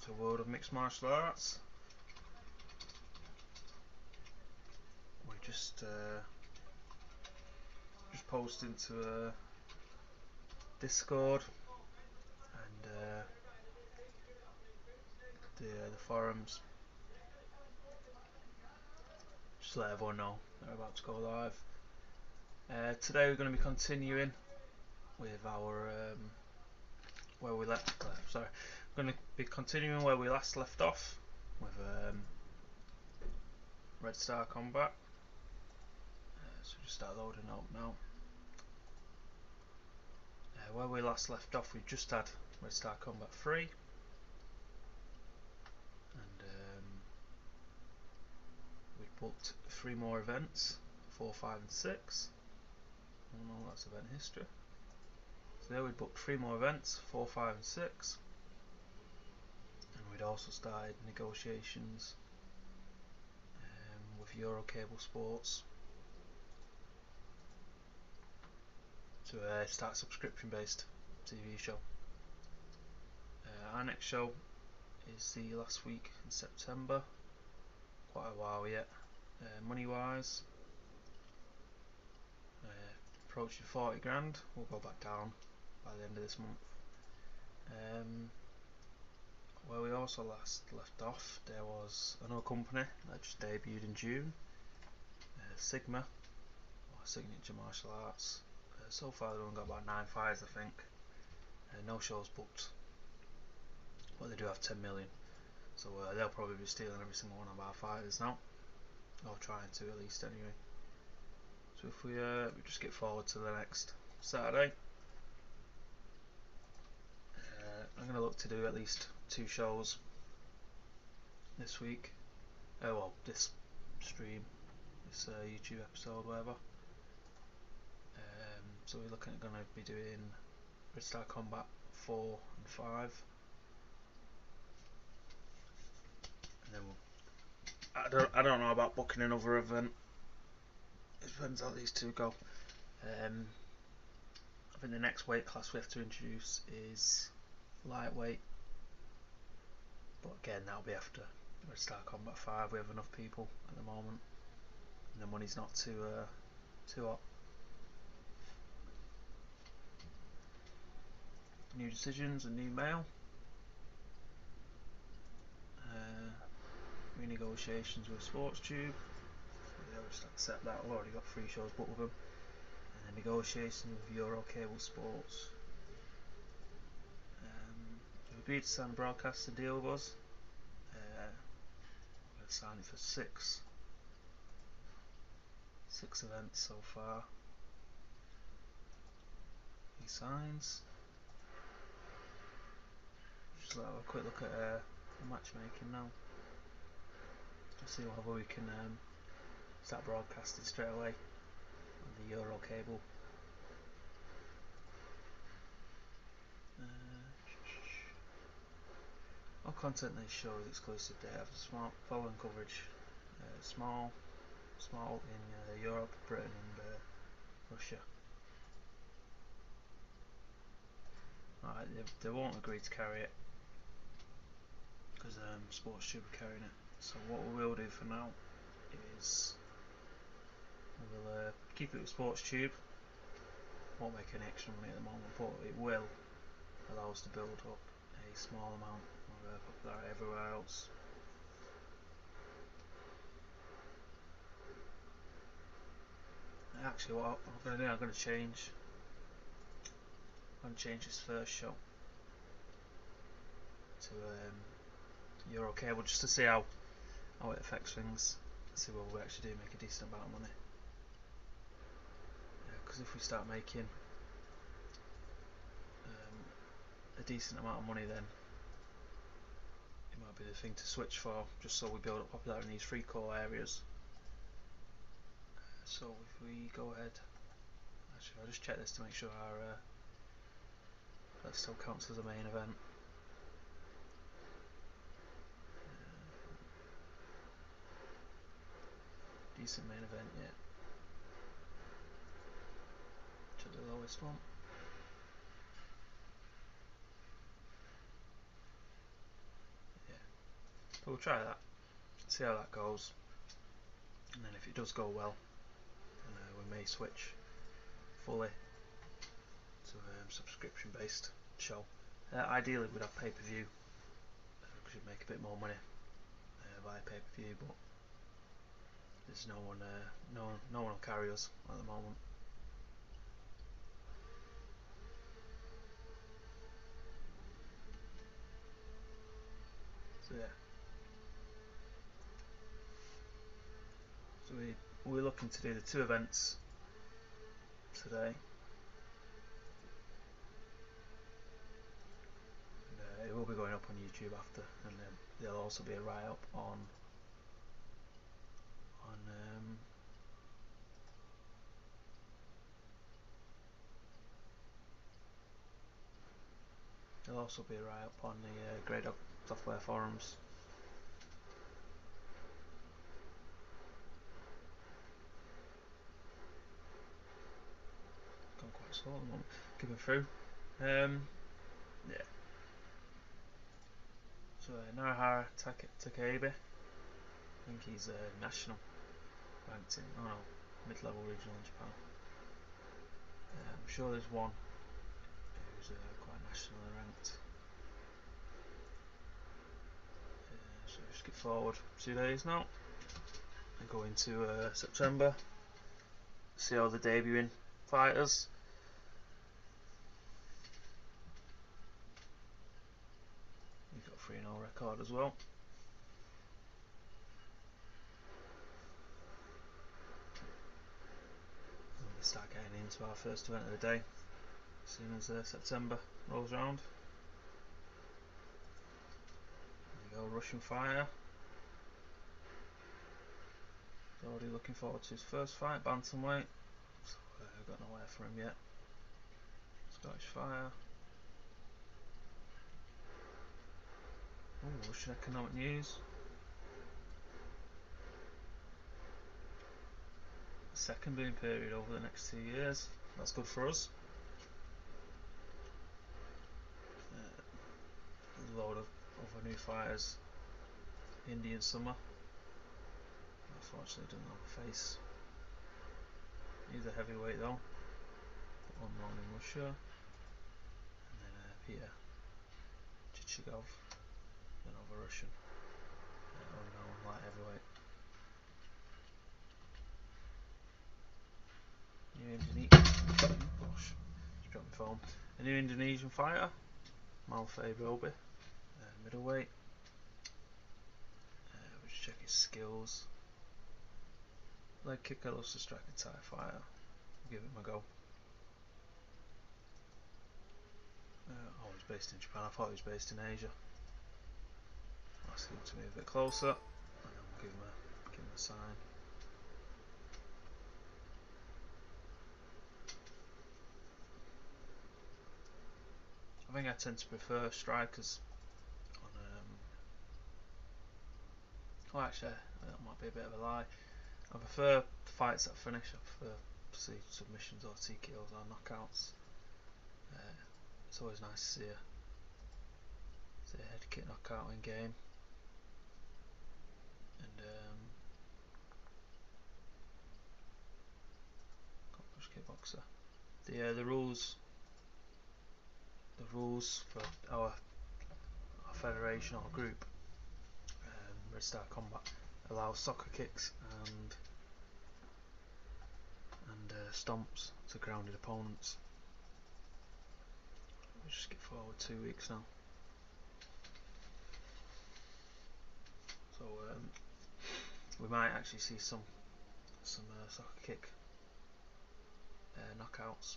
to World of Mixed Martial Arts. We just posted into Discord and the forums. Just let everyone know they're about to go live. Today we're going to be continuing with our where we left. Sorry, we're going to be continuing where we last left off with Red Star Combat. So just start loading up now. Where we last left off, we just had Red Star Combat 3, and we booked 3 more events, 4, 5 and 6. Oh no, that's event history. So there we booked 3 more events, 4, 5 and 6, and we'd also started negotiations with Eurocable Sports to start a subscription based TV show. Our next show is the last week in September, quite a while yet. Money wise, approaching 40 grand. We'll go back down by the end of this month. Where we also last left off, there was another company that just debuted in June, Sigma, or Signature Martial Arts. So far they've only got about 9 fights, I think. No shows booked, but they do have 10 million, so they'll probably be stealing every single one of our fighters now, or trying to at least anyway. So if we just get forward to the next Saturday, I'm going to look to do at least 2 shows this week. Well, this stream, this YouTube episode, whatever. So we're looking at going to be doing Red Star Combat 4 and 5, and then I don't know about booking another event. It depends how these 2 go. I think the next weight class we have to introduce is lightweight, but again that'll be after Red Star Combat 5. We have enough people at the moment, and the money's not too hot. New decisions and new mail. Renegotiations with SportsTube. I'll just accept that. I've already got 3 shows booked with them. And then negotiations with Eurocable Sports. They've agreed to sign a broadcasting deal with us. We're going to sign it for 6 events so far. He signs. Just have a quick look at the matchmaking now. Just see whether we can start broadcasting straight away on the Eurocable. All content they show is exclusive. They have small following coverage, small in Europe, Britain and Russia. Alright, they won't agree to carry it because SportsTube are carrying it. So what we will do for now is we'll keep it with SportsTube. Won't make any extra money at the moment, but it will allow us to build up a small amount of popularity everywhere else. Actually, what I'm going to do, I'm going to change this first show to Eurocable just to see how it affects things. See whether we actually do make a decent amount of money. Because if we start making a decent amount of money, then it might be the thing to switch for, just so we build up popularity in these 3 core areas. So if we go ahead, actually I'll just check this to make sure our that still counts as a main event. Decent main event, yeah. To the lowest one. So we'll try that, see how that goes, and then if it does go well, then we may switch fully to a subscription based show. Ideally we'd have pay-per-view, because you'd make a bit more money via pay-per-view, but there's no one will carry us at the moment. So yeah, so we're looking to do the 2 events today. And, it will be going up on YouTube after, and then there'll also be a write-up on there'll also be a write-up on the Grey Dog Software forums. Gone quite slow at the moment, coming through. Yeah. So Narahara Takebe, I think he's national ranked in, mid-level regional in Japan. I'm sure there's one who's quite nationally ranked. So just skip forward 2 days now and go into September. See all the debuting fighters. We've got 3-0 record as well. We start getting into our first event of the day as soon as September rolls around. There you go, Russian fighter. Already looking forward to his first fight, bantamweight. So I've got nowhere for him yet. Scottish fighter. Ooh, Russian economic news. Second boom period over the next 2 years. That's good for us. A load of other new fighters. Indian summer. Unfortunately, doesn't have a face. He's a heavyweight though. One long in Russia. And then Peter Chichigov, another Russian. Unknown light heavyweight. Gosh, just dropped my phone. A new Indonesian fighter, Malfe Robi, middleweight. We'll just check his skills. Leg kicker, loves to strike a Thai fighter. Give him a go. He's based in Japan. I thought he was based in Asia. Ask him to move a bit closer, and then we'll give him a sign. I think I tend to prefer strikers on well, actually that might be a bit of a lie. I prefer fights that finish. I prefer to see submissions or TKOs or knockouts. It's always nice to see a head kick knockout in game. And accomplished kickboxer. The rules for our federation or group, Red Star Combat, allow soccer kicks and stomps to grounded opponents. We'll just skip forward 2 weeks now. So we might actually see some soccer kick knockouts.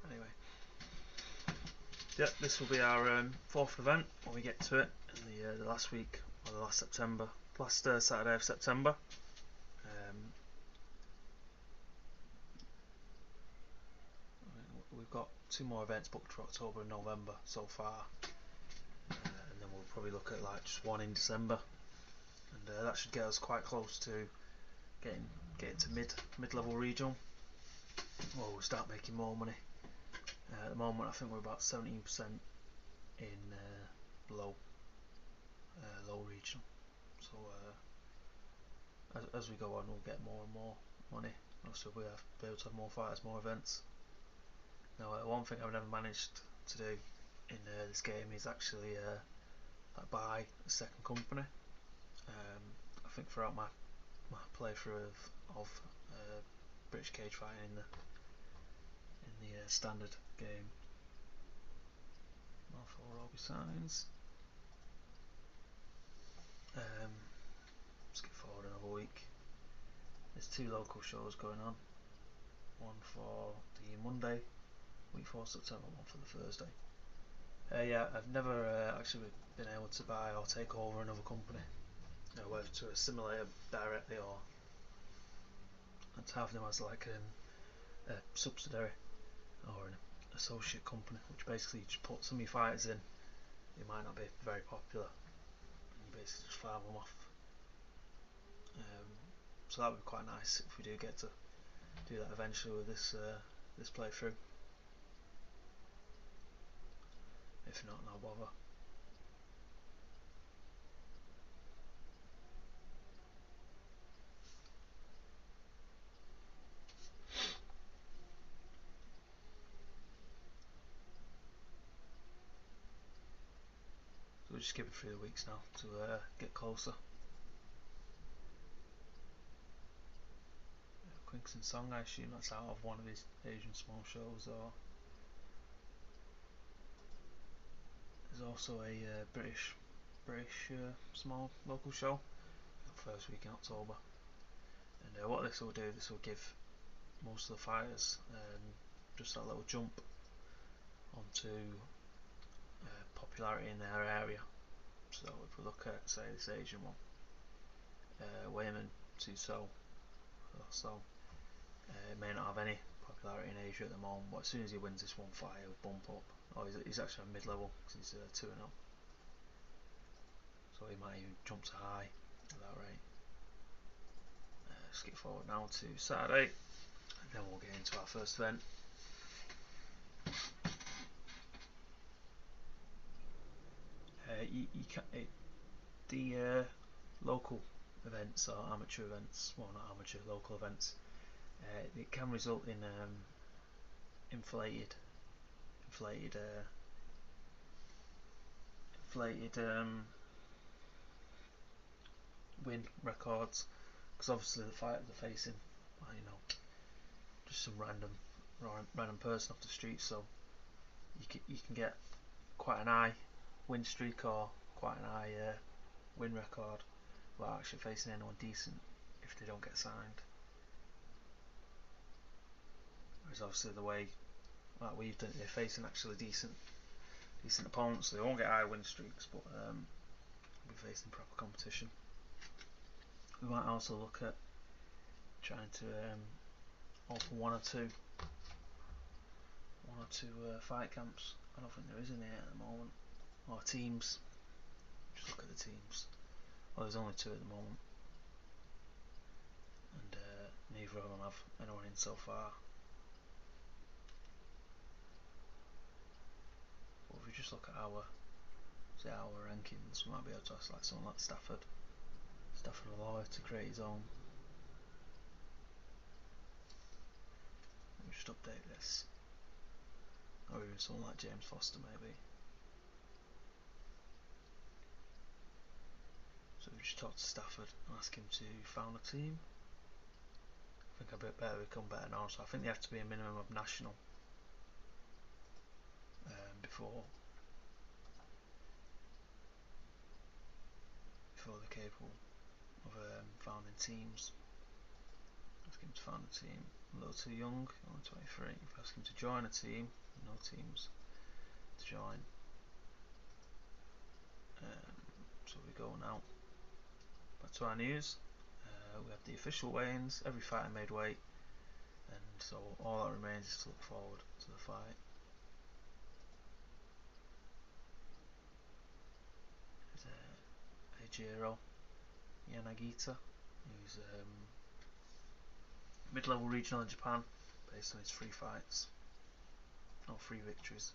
Anyway, yep, this will be our 4th event when we get to it in the last week, or the last Saturday of September. We've got 2 more events booked for October and November so far, and then we'll probably look at like just one in December, and that should get us quite close to getting to mid-level regional. Well, we'll start making more money At the moment I think we're about 17% in low regional, so as we go on we'll get more and more money. Also we have to be able to have more fighters, more events. Now one thing I've never managed to do in this game is actually buy a second company. I think throughout my playthrough of British cage fighting in the standard game, Martha Robbie signs. Skip forward another week. There's 2 local shows going on. One for the Monday, week 4 September, one for the Thursday. Yeah, I've never actually been able to buy or take over another company, whether to a simulator directly or to have them as like a subsidiary or an associate company, which basically you just put some of your fighters in. They might not be very popular, and you basically just file them off. So that would be quite nice if we do get to do that eventually with this playthrough. If not, no bother. So we're just skipping through the weeks now to get closer. Quinkson Song, I assume that's out of one of his Asian small shows, or there's also a British small local show, first week in October. And what this will do, this will give most of the fighters just that little jump onto popularity in their area. So if we look at, say, this Asian one, WMMA5, so it may not have any popularity in Asia at the moment, but as soon as he wins this one fight he'll bump up. Oh, he's actually on mid-level because he's 2-0, so he might even jump to high at that rate. Skip forward now to Saturday, and then we'll get into our first event. The local events, or amateur events, well, not amateur, local events, it can result in inflated win records, because obviously the fighter they're facing, well, just some random person off the street, so you can get quite an high win streak or quite an high win record without actually facing anyone decent if they don't get signed. Whereas obviously the way like we've done, they're facing actually decent opponents, so they won't get high win streaks, but we'll be facing proper competition. We might also look at trying to open one or two fight camps. I don't think there is any at the moment, or teams. Just look at the teams. Well, there's only 2 at the moment, and neither of them have anyone in so far. But if we just look at our rankings, we might be able to ask like someone like Stafford Lawyer to create his own. Let me just update this, or even someone like James Foster maybe. So we just talk to Stafford and ask him to found a team. I think I better become better now, so I think they have to be a minimum of national before they're capable of founding teams. Ask him to found a team. A little too young, only 23. If I ask him to join a team, no teams to join. So we go now back to our news. We have the official weigh-ins. Every fighter made weight, and so all that remains is to look forward to the fight. There's Eijiro Yanagita, who's mid-level regional in Japan, based on his 3 fights. no 3 victories.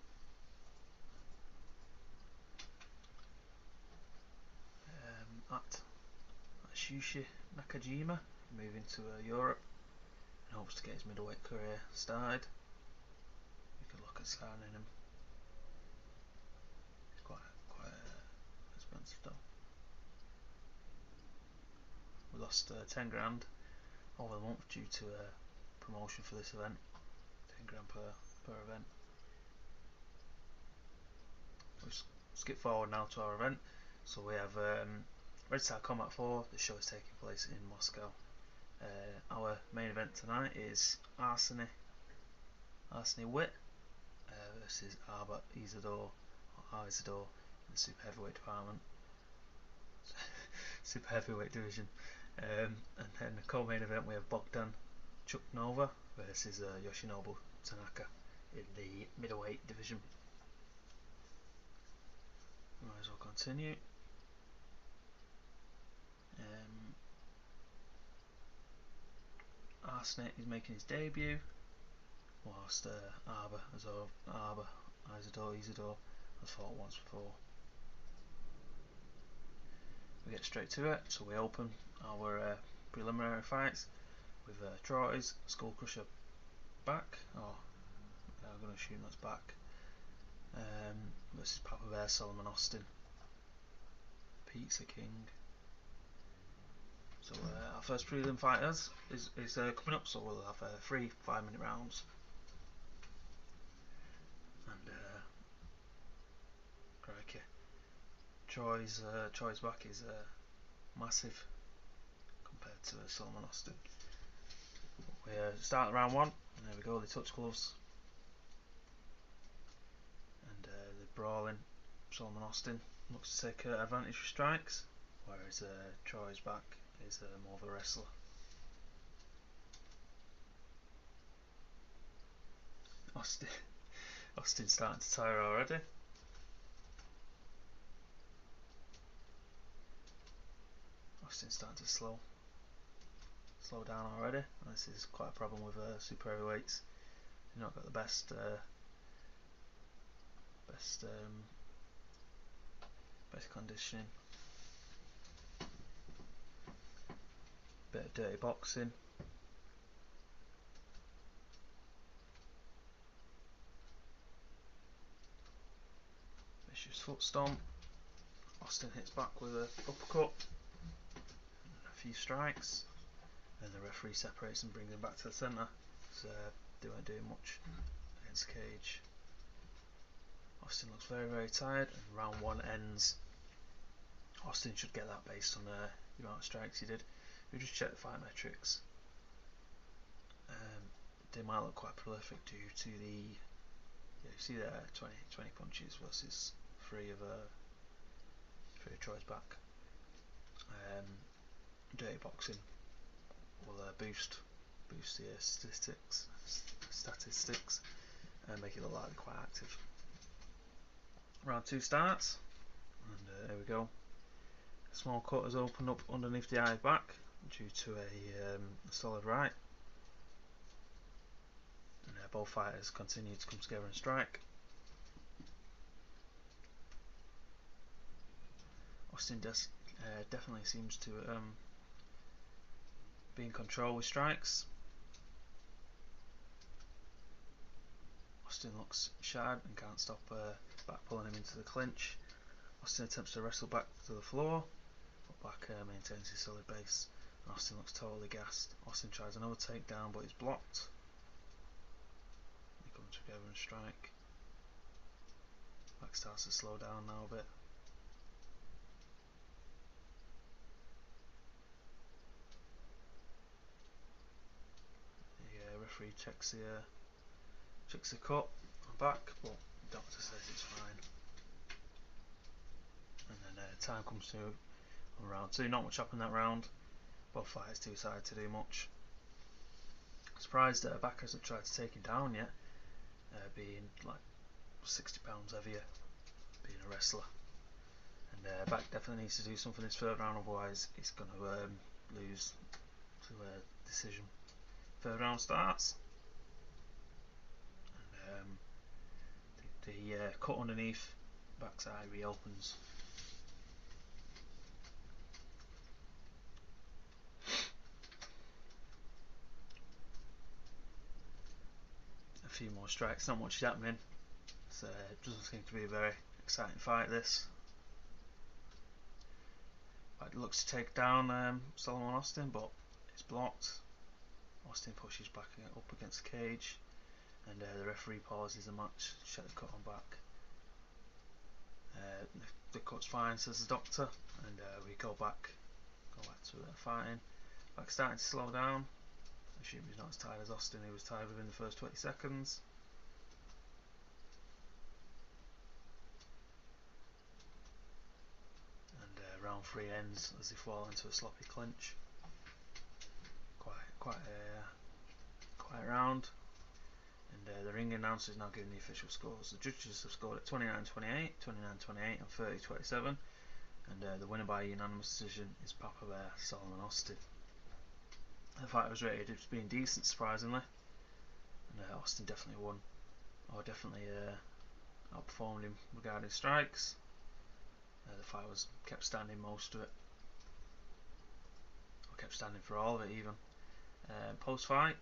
At Shushi Nakajima, moving to Europe, and hopes to get his middleweight career started. We could look at signing him. It's quite expensive though. We lost 10 grand over the month due to promotion for this event. 10 grand per event. We'll skip forward now to our event. So we have Red Star Combat 4. The show is taking place in Moscow. Our main event tonight is Arseny Witt versus Albert Isidore in the super heavyweight department, super heavyweight division. And then the co-main event we have Bogdan Chuknova versus Yoshinobu Tanaka in the middleweight division. Might as well continue. Arseny is making his debut, whilst Isidore has fought once before. We get straight to it, so we open our preliminary fights with Troy's Skullcrusher back, I'm going to assume that's back, versus Papa Bear Solomon Austin, Pizza King. So our first prelim fight is coming up, so we'll have 3 5-minute rounds. And crikey, Troy's back is massive compared to Solomon Austin. We start round 1, and there we go, they touch gloves, and they're brawling. Solomon Austin looks to take advantage with strikes, whereas Troy's back is more of a wrestler. Austin's starting to tire already. Austin's starting to slow down already. This is quite a problem with super heavyweights. You've not got the best conditioning. Bit of dirty boxing. Vicious foot stomp. Austin hits back with a uppercut. And a few strikes. And the referee separates and brings him back to the centre. So they weren't doing much against Cage. Austin looks very, very tired, and round 1 ends. Austin should get that based on the amount of strikes he did. We just check the fight metrics. They might look quite prolific due to the, you see there, 20 punches versus 3 of Troy's back. Dirty boxing will boost the statistics and make it look like they're quite active. Round 2 starts, and there we go. A small cut has opened up underneath the eye back due to a solid right, and both fighters continue to come together and strike. Austin definitely seems to be in control with strikes. Austin looks shattered and can't stop back pulling him into the clinch. Austin attempts to wrestle back to the floor, but back maintains his solid base. And Austin looks totally gassed. Austin tries another takedown, but he's blocked. They come together and strike. Back starts to slow down now a bit. The referee checks the cut on back, but the doctor says it's fine. And then time comes to on round 2. Not much happened that round. Both fighters too tired to do much. Surprised Back hasn't tried to take him down yet, being like 60 pounds heavier, being a wrestler. And Back definitely needs to do something this third round, otherwise he's going to lose to a decision. Third round starts, and The cut underneath backside reopens. A few more strikes, not much is happening. So it doesn't seem to be a very exciting fight, this. It looks to take down Solomon Austin, but it's blocked. Austin pushes back up against the cage, and the referee pauses the match, check the cut on back. The cut's fine, says the doctor, and we go back to fighting. Back starting to slow down. I assume he's not as tired as Austin, he was tired within the first 20 seconds. And round 3 ends as they fall into a sloppy clinch. Quite a round. And the ring announcer is now giving the official scores. The judges have scored at 29-28, 29-28 and 30-27. And the winner by unanimous decision is Papa Bear Solomon Austin. The fight was rated as being decent, surprisingly. And Austin definitely won, or definitely outperformed him regarding strikes. The fight was kept standing most of it, or kept standing for all of it even. Post-fight,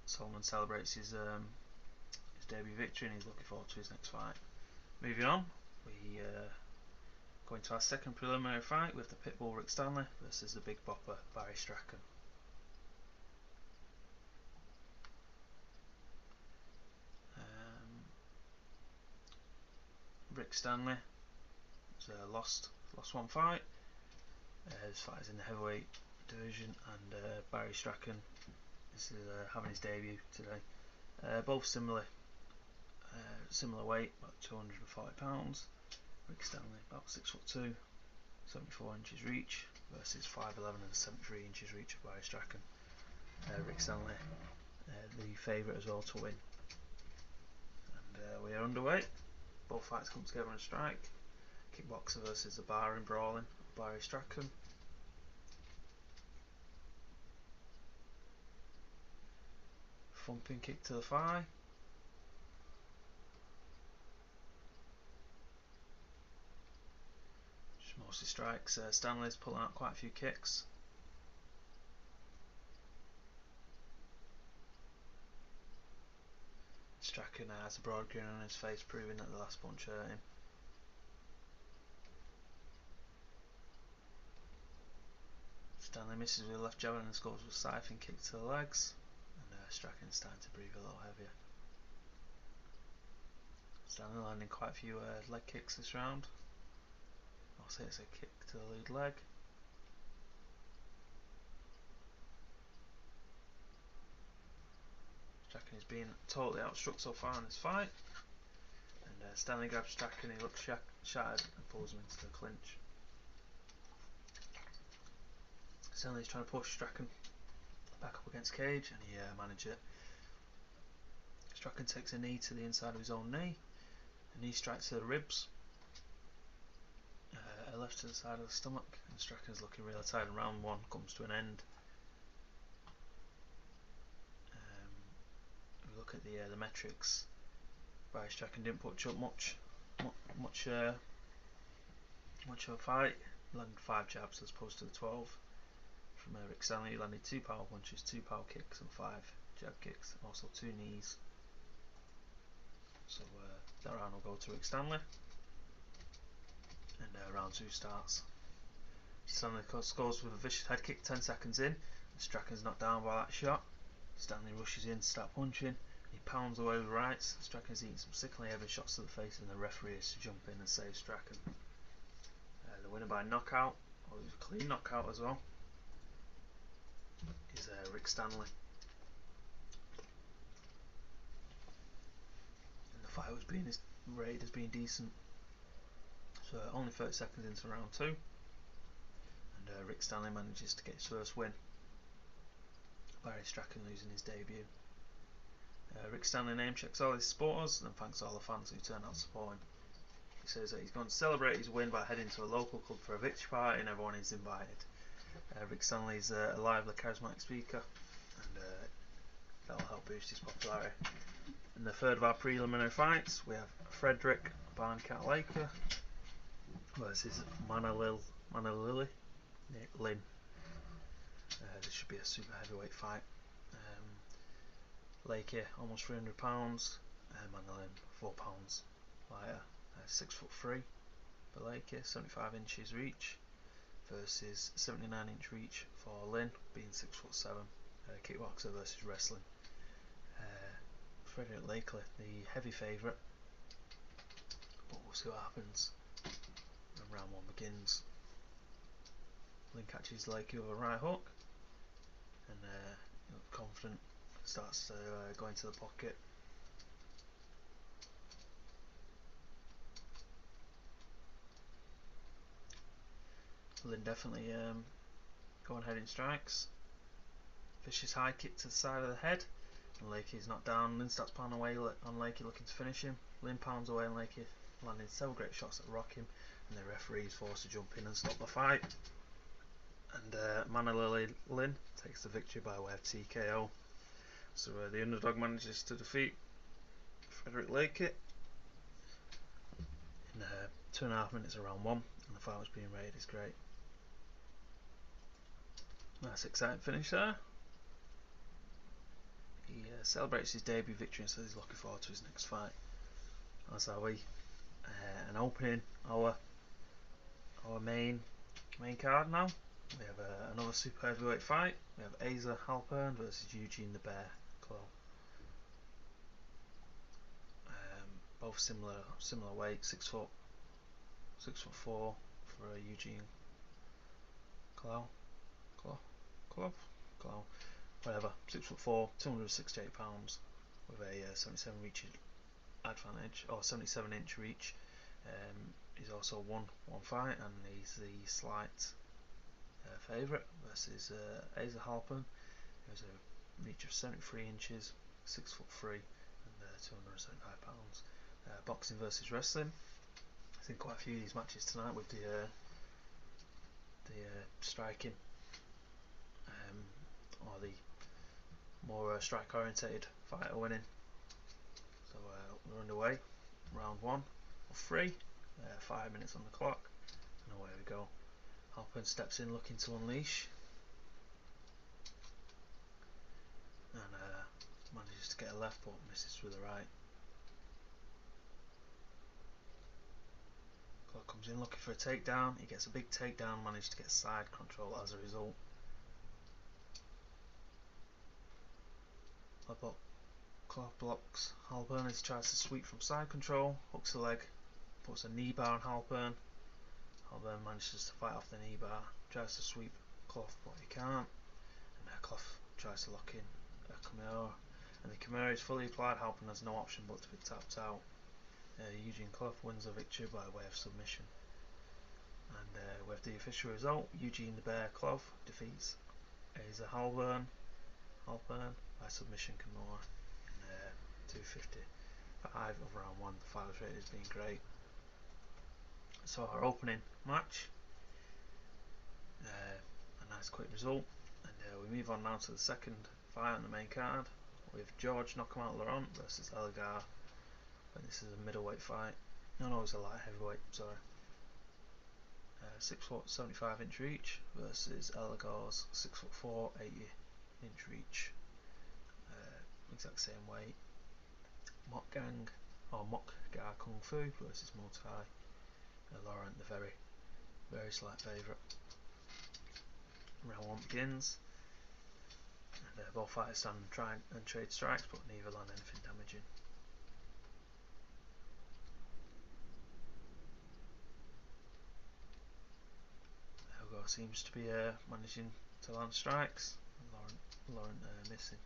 Solomon celebrates his debut victory and he's looking forward to his next fight. Moving on, we go into our second preliminary fight with the Pitbull Rick Stanley versus the Big Bopper Barry Strachan. Rick Stanley has lost one fight. This fight is in the heavyweight division, and Barry Strachan is having his debut today. Both similar weight, about 240 pounds. Rick Stanley about 6'2", 74 inches reach versus 5'11" and 73 inches reach of Barry Strachan. Rick Stanley, the favourite as well to win. And we are underway. Both fights come together in a strike. Kickboxer versus the barring brawling Barry Strachan. Thumping kick to the thigh. Just mostly strikes. Stanley's pulling out quite a few kicks. Strachan has a broad grin on his face, proving that the last punch hurt him. Stanley misses with a left jab and scores with a siphon kick to the legs, and Strachan's starting to breathe a little heavier. Stanley landing quite a few leg kicks this round. I'll say it's a kick to the lead leg. Strachan is being totally outstruck so far in this fight, and Stanley grabs Strachan, he looks shattered and pulls him into the clinch. Stanley's trying to push Strachan back up against cage, and he manages it. Strachan takes a knee to the inside of his own knee, a knee strikes to the ribs, a left to the side of the stomach, and Strachan's looking really tired, and round 1 comes to an end. We look at the metrics. Barry Strachan didn't put up much of a fight. He landed 5 jabs as opposed to the 12 from Rick Stanley. He landed 2 power punches, 2 power kicks and 5 jab kicks, and also 2 knees. So that round will go to Rick Stanley, and round 2 starts. Stanley scores with a vicious head kick 10 seconds in, and Strachan's knocked down by that shot. Stanley rushes in to start punching, he pounds away with rights. Strachan's eating some sickeningly heavy shots to the face, and the referee is to jump in and save Strachan. The winner by knockout, or it was a clean knockout as well, is Rick Stanley. And the fight was rated as being decent. So only 30 seconds into round 2, and Rick Stanley manages to get his first win. Barry Strachan losing his debut. Rick Stanley name checks all his supporters and thanks all the fans who turned out to support him. He says that he's going to celebrate his win by heading to a local club for a victory party, and everyone is invited. Rick Stanley's a lively, charismatic speaker, and that'll help boost his popularity. In the third of our preliminary fights, we have Frederick Barncat Laker versus Manalili Lin. This should be a super heavyweight fight. Laker almost 300 pounds, Manalin 4 pounds lighter. 6'3" for Laker, 75 inches reach versus 79 inch reach for Lin, being 6'7". Kickboxer versus wrestling. Frederick Laker, the heavy favourite, but we'll see what happens when round one begins. Lin catches Laker with a right hook and confident, starts going to the pocket. Lin definitely going head in strikes. Vicious high kick to the side of the head, and Lakey's not down. Lin starts pounding away on Lakey, looking to finish him. Lin pounds away on Lakey, landing several great shots that rock him, and the referee is forced to jump in and stop the fight. And Manalili Lin takes the victory by way of TKO. So the underdog manages to defeat Frederick Lakey in 2.5 minutes of round one, and the fight was being rated as great. Nice exciting finish there. He celebrates his debut victory and says he's looking forward to his next fight. As are we. And opening our main card now, we have another super heavyweight fight. We have Asa Halpern versus Eugene the Bear Claw. Both similar weight, 6'4" for Eugene Claw, whatever, 6'4", 268 pounds, with a 77 reach advantage, or 77 inch reach. He's also won one fight, and he's the slight favourite versus Asa Halpern, who has a reach of 73 inches, 6'3", and 275 pounds. Boxing versus wrestling. I think quite a few of these matches tonight with the striking, or the more strike orientated fighter winning. So we're underway. Round one of 3, 5 minutes on the clock, and away we go. Halpern steps in looking to unleash, and manages to get a left but misses with a right. Claw comes in looking for a takedown. He gets a big takedown, managed to get side control as a result. Claw blocks Halpern as he tries to sweep from side control, hooks the leg, puts a knee bar on Halpern. Halpern manages to fight off the knee bar, tries to sweep Clough but he can't, and Clough tries to lock in a Kimura, and the Kimura is fully applied. Halpern has no option but to be tapped out. Eugene Clough wins the victory by way of submission, and with the official result, Eugene the Bear Clough defeats Asa Halpern by submission Kimura in 2:55 of round one. The fight was rated as being great. So our opening match, a nice quick result, and we move on now to the second fight on the main card with George Knockout Laurent versus Elgar. And this is a middleweight fight. No, it's a light heavyweight. Sorry. 6'4", 75 inch reach versus Elgar's 6'4", 80 inch reach. Exact same weight. Mokgar Kung Fu versus Muay Thai. Laurent, the very slight favourite. Round one begins, and both fighters stand and try and trade strikes, but neither land anything damaging. Elgar seems to be managing to land strikes, and Laurent missing.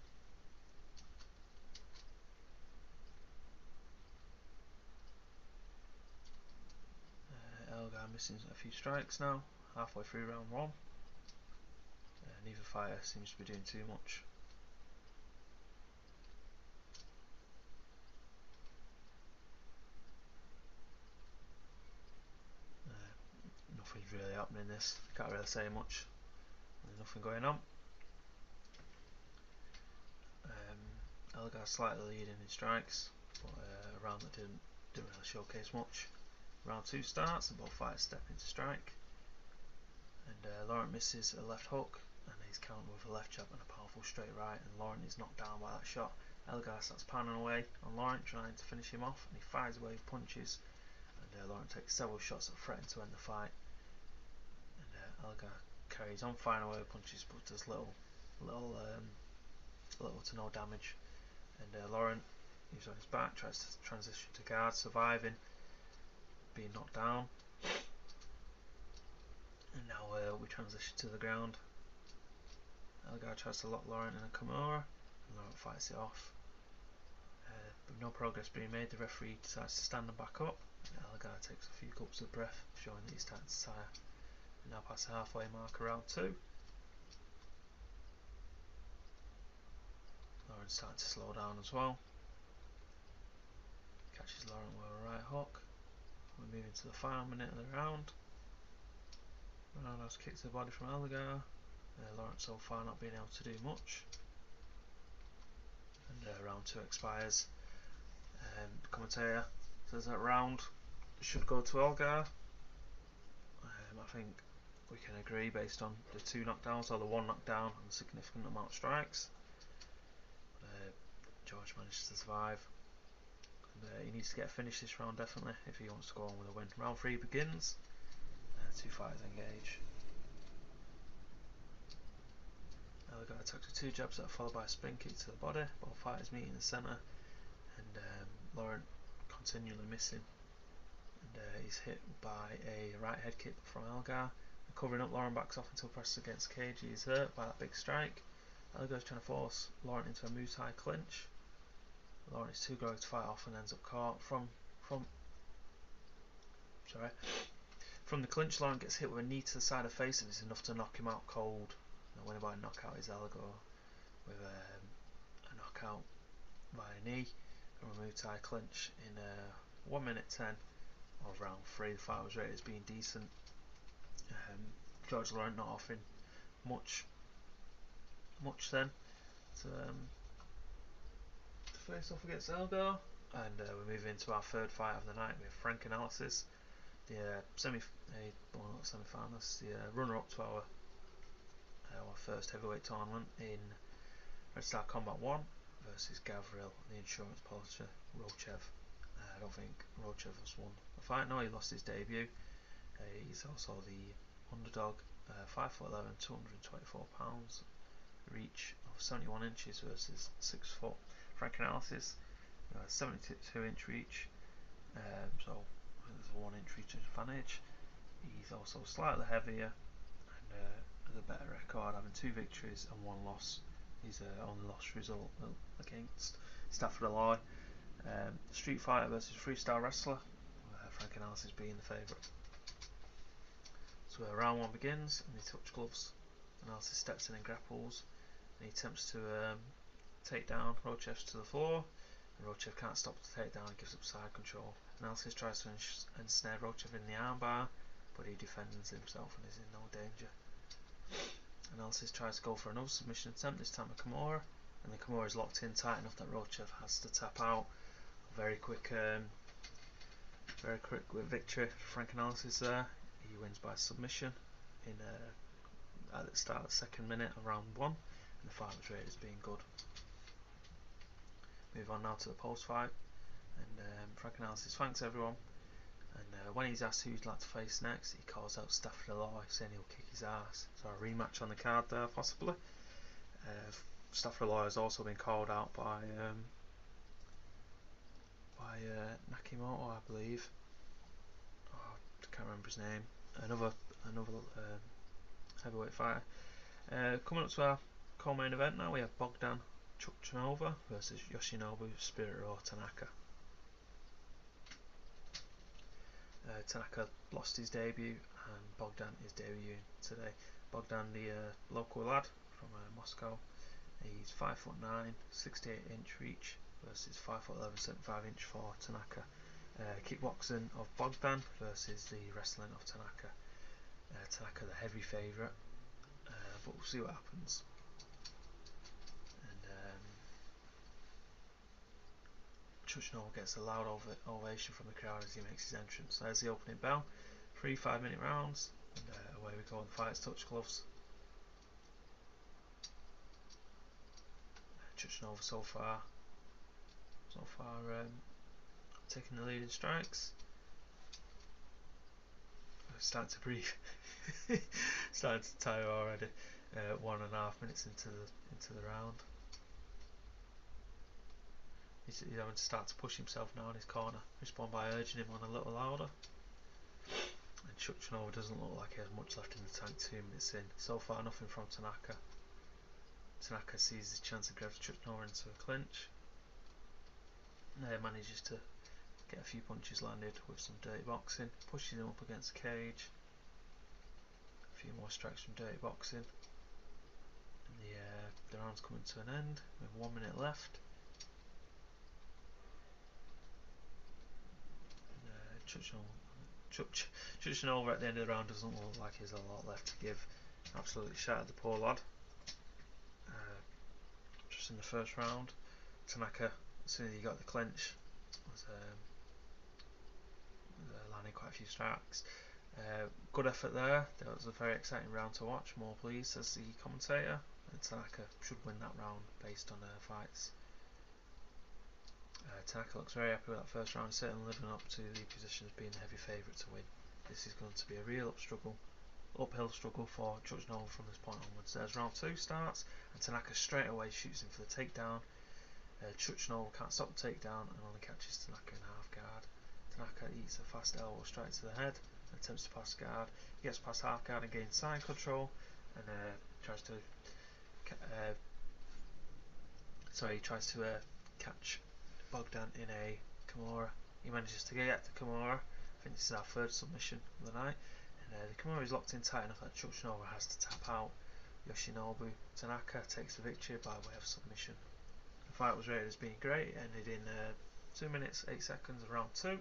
Elgar missing a few strikes now, halfway through round one. Neither fighter seems to be doing too much. Nothing's really happening in this. Can't really say much. There's nothing going on. Elgar slightly leading in strikes, but a round that didn't really showcase much. Round 2 starts and both fighters step into strike, and Laurent misses a left hook and he's countered with a left jab and a powerful straight right, and Laurent is knocked down by that shot. Elgar starts pounding away on Laurent, trying to finish him off, and he fires away with punches, and Laurent takes several shots that threaten to end the fight, and Elgar carries on firing away with punches but does little to no damage, and Laurent, who's on his back, tries to transition to guard, surviving being knocked down, and now we transition to the ground. Elgar tries to lock Laurent in a Kimura, and Laurent fights it off. With no progress being made, the referee decides to stand and back up, and Elgar takes a few gulps of breath, showing that he's starting to tire. We now past the halfway mark of round 2. Laurent's starting to slow down as well. Catches Laurent with a right hook. We're moving to the final minute of the round. Ronaldo has kicked to the body from Elgar. Laurent so far not being able to do much. And round 2 expires. The commentator says that round should go to Elgar. I think we can agree based on the 2 knockdowns, or the 1 knockdown and the significant amount of strikes. George managed to survive. And he needs to get a finish this round definitely if he wants to go on with a win. Round 3 begins. 2 fighters engage. Elgar attacks with 2 jabs that are followed by a spin kick to the body. Both fighters meet in the centre, and Laurent continually missing. And he's hit by a right head kick from Elgar. And covering up, Laurent backs off until pressed against the cage. He is hurt by that big strike. Elgar's trying to force Laurent into a Muay Thai clinch. Laurent is too groggy to fight off and ends up caught from the clinch. Laurent gets hit with a knee to the side of the face, and it's enough to knock him out cold. The winner by knockout is Elgar with a knockout by a knee and a Muay Thai clinch in 1 minute 10 of round 3. The fight was rated as being decent. George Laurent not offering much then to face off against Elgar, and we move into our 3rd fight of the night with Frank Analysis, the semi-finalists, the runner-up to our 1st heavyweight tournament in Red Star Combat 1 versus Gavril, the insurance policy, Rochev. I don't think Rochev has won the fight. No, he lost his debut. He's also the underdog, 5'11", 224 pounds, reach of 71 inches versus 6 foot. Frank Analysis, 72 inch reach, so there's a 1 inch reach advantage. He's also slightly heavier and has a better record, having 2 victories and 1 loss. His only loss result against Stafford Alloy. Street fighter versus freestyle wrestler, Frank Analysis being the favourite. So round 1 begins, and they touch gloves. Analysis steps in and grapples, and he attempts to take down Rochev to the floor, and Rochev can't stop the takedown and gives up side control. Analysis tries to ensnare Rochev in the armbar, but he defends himself and is in no danger. Analysis tries to go for another submission attempt, this time a Kimura, and the Kimura is locked in tight enough that Rochev has to tap out. Very quick victory for Frank Analysis there. He wins by submission in at the start of the 2nd minute of round 1, and the fight was rated as being good. Move on now to the post-fight, and Frank Analysis thanks everyone, and when he's asked who he'd like to face next, he calls out Stafford Alloy, saying he'll kick his ass. So a rematch on the card there possibly. Stafford Alloy has also been called out by Nakimoto, I believe. I can't remember his name. Another heavyweight fighter. Coming up to our co-main event now, we have Bogdan Chukchanova versus Yoshinobu Spirit-Ro Tanaka. Tanaka lost his debut, and Bogdan is debuting today. Bogdan, the local lad from Moscow, he's 5'9", 68 inch reach versus 5'11", 75 inch for Tanaka. Kickboxing of Bogdan versus the wrestling of Tanaka. Tanaka the heavy favourite, but we'll see what happens. And Chuchnall gets a loud ovation from the crowd as he makes his entrance. There's the opening bell. 3 5-minute rounds, and away we go. The fight's touch gloves. Chuchnall so far taking the lead in strikes. Starting to breathe. Starting to tire already. 1.5 minutes into the round. He's having to start to push himself now in his corner. Respond by urging him on a little louder. And Chuchnall doesn't look like he has much left in the tank 2 minutes in. So far nothing from Tanaka. Tanaka sees his chance and grabs Chuchnall into a clinch. Manages to get a few punches landed with some dirty boxing. Pushes him up against the cage. A few more strikes from dirty boxing. And the round's coming to an end with 1 minute left. Chuchnall at the end of the round doesn't look like there's a lot left to give. Absolutely shattered the poor lad. Just in the first round, Tanaka, as soon as he got the clinch, was landing quite a few strikes. Good effort there. That was a very exciting round to watch. More pleased as the commentator. And Tanaka should win that round based on fights. Tanaka looks very happy with that first round, certainly living up to the position as being the heavy favourite to win. This is going to be a real uphill struggle for Chuchnall from this point onwards. There's round 2 starts, and Tanaka straight away shoots him for the takedown. Chuchnall can't stop the takedown and only catches Tanaka in half guard. Tanaka eats a fast elbow straight to the head and attempts to pass guard. He gets past half guard and gains side control, and tries to catch Bogdan in a Kimura. He manages to get the Kimura. I think this is our 3rd submission of the night. And the Kimura is locked in tight enough that Chuchnall has to tap out. Yoshinobu Tanaka takes the victory by way of submission. The fight was rated as being great. It ended in 2 minutes 8 seconds of round 2. We